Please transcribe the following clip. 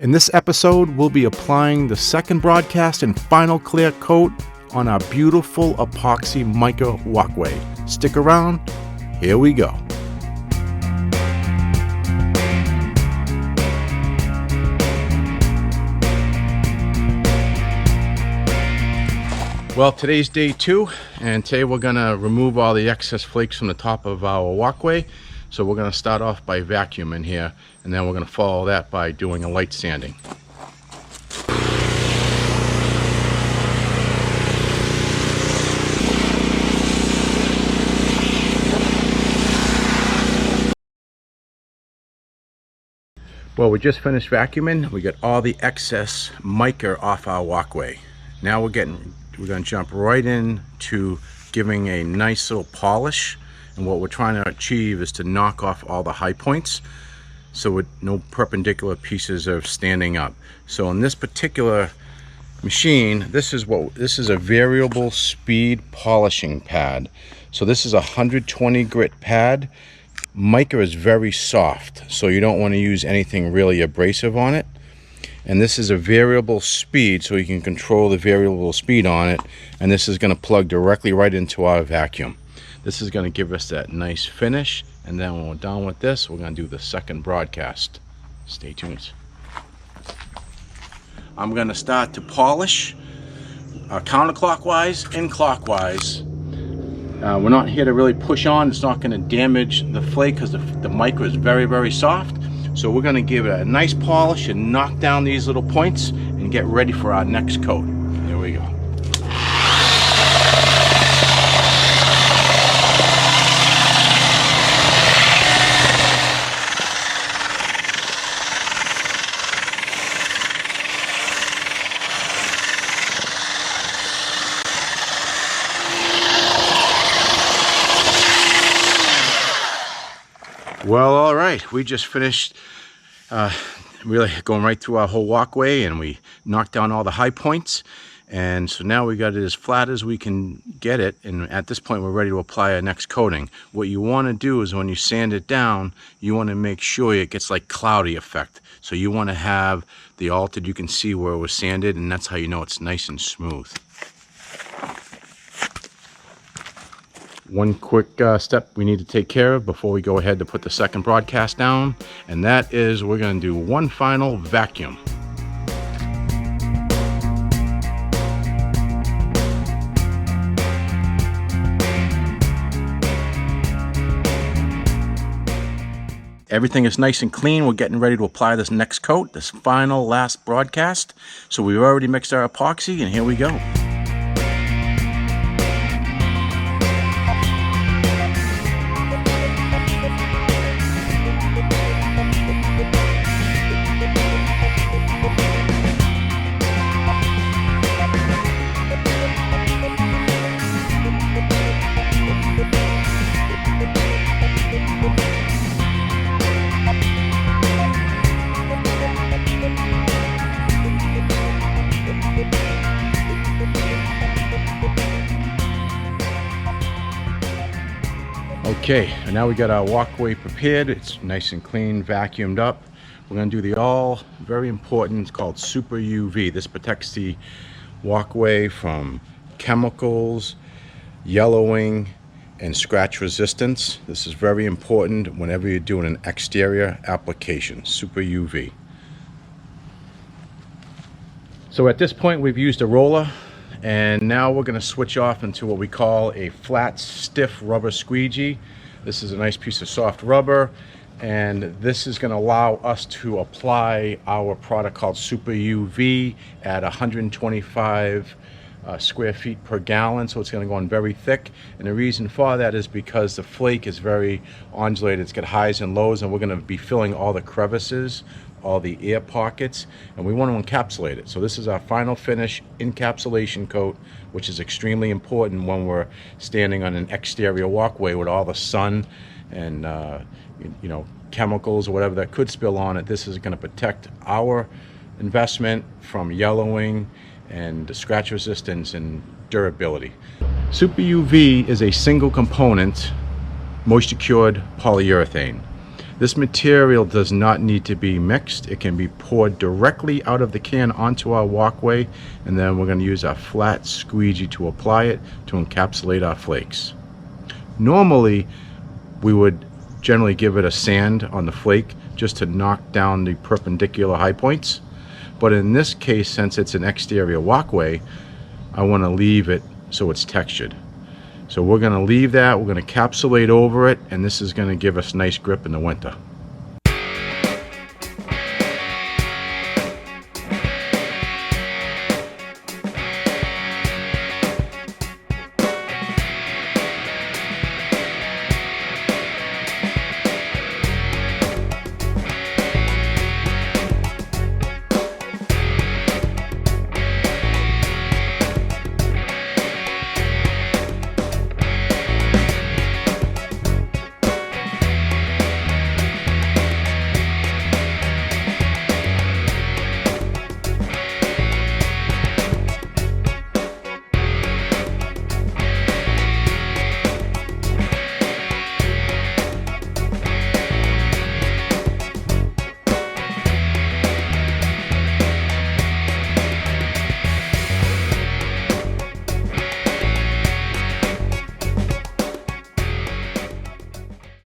In this episode, we'll be applying the second broadcast and final clear coat on our beautiful epoxy mica walkway. Stick around, here we go. Well, today's day 2, and today we're gonna remove all the excess flakes from the top of our walkway. So we're gonna start off by vacuuming here, and then we're gonna follow that by doing a light sanding. Well, we just finished vacuuming. We got all the excess mica off our walkway. Now we're gonna jump right in to giving a nice little polish. And what we're trying to achieve is to knock off all the high points, so with no perpendicular pieces are standing up. So in this particular machine, this is a variable speed polishing pad. So this is a 120 grit pad. Mica is very soft, so you don't want to use anything really abrasive on it. And this is a variable speed, so you can control the variable speed on it. And this is going to plug directly right into our vacuum. This is going to give us that nice finish, and then when we're done with this, we're going to do the second broadcast. Stay tuned. I'm going to start to polish counterclockwise and clockwise. We're not here to really push on. It's not going to damage the flake because the mica is very, very soft. So we're going to give it a nice polish and knock down these little points and get ready for our next coat. Here we go. Well, all right, we just finished really going right through our whole walkway, and we knocked down all the high points. And so now we got it as flat as we can get it, and at this point we're ready to apply our next coating. What you want to do is when you sand it down, you want to make sure it gets like cloudy effect. So you want to have the altered, you can see where it was sanded, and that's how you know it's nice and smooth. One quick step we need to take care of before we go ahead to put the second broadcast down, and that is we're going to do one final vacuum. Everything is nice and clean. We're getting ready to apply this next coat, this final last broadcast. So we've already mixed our epoxy, and here we go. Okay, and now we got our walkway prepared. It's nice and clean, vacuumed up. We're going to do the very important, it's called Super UV. This protects the walkway from chemicals, yellowing, and scratch resistance. This is very important whenever you're doing an exterior application, Super UV. So at this point we've used a roller, and now we're going to switch off into what we call a flat, stiff rubber squeegee. This is a nice piece of soft rubber, and this is going to allow us to apply our product called Super UV at 125 square feet per gallon. So it's going to go on very thick, and the reason for that is because the flake is very undulated. It's got highs and lows, and we're going to be filling all the crevices, all the air pockets, and we want to encapsulate it. So this is our final finish encapsulation coat, which is extremely important when we're standing on an exterior walkway with all the sun and chemicals or whatever that could spill on it. This is going to protect our investment from yellowing and scratch resistance and durability. Super UV is a single component moisture cured polyurethane. This material does not need to be mixed. It can be poured directly out of the can onto our walkway, and then we're going to use our flat squeegee to apply it to encapsulate our flakes. Normally, we would generally give it a sand on the flake just to knock down the perpendicular high points. But in this case, since it's an exterior walkway, I want to leave it so it's textured. So we're going to leave that, we're going to capsulate over it, and this is going to give us nice grip in the winter.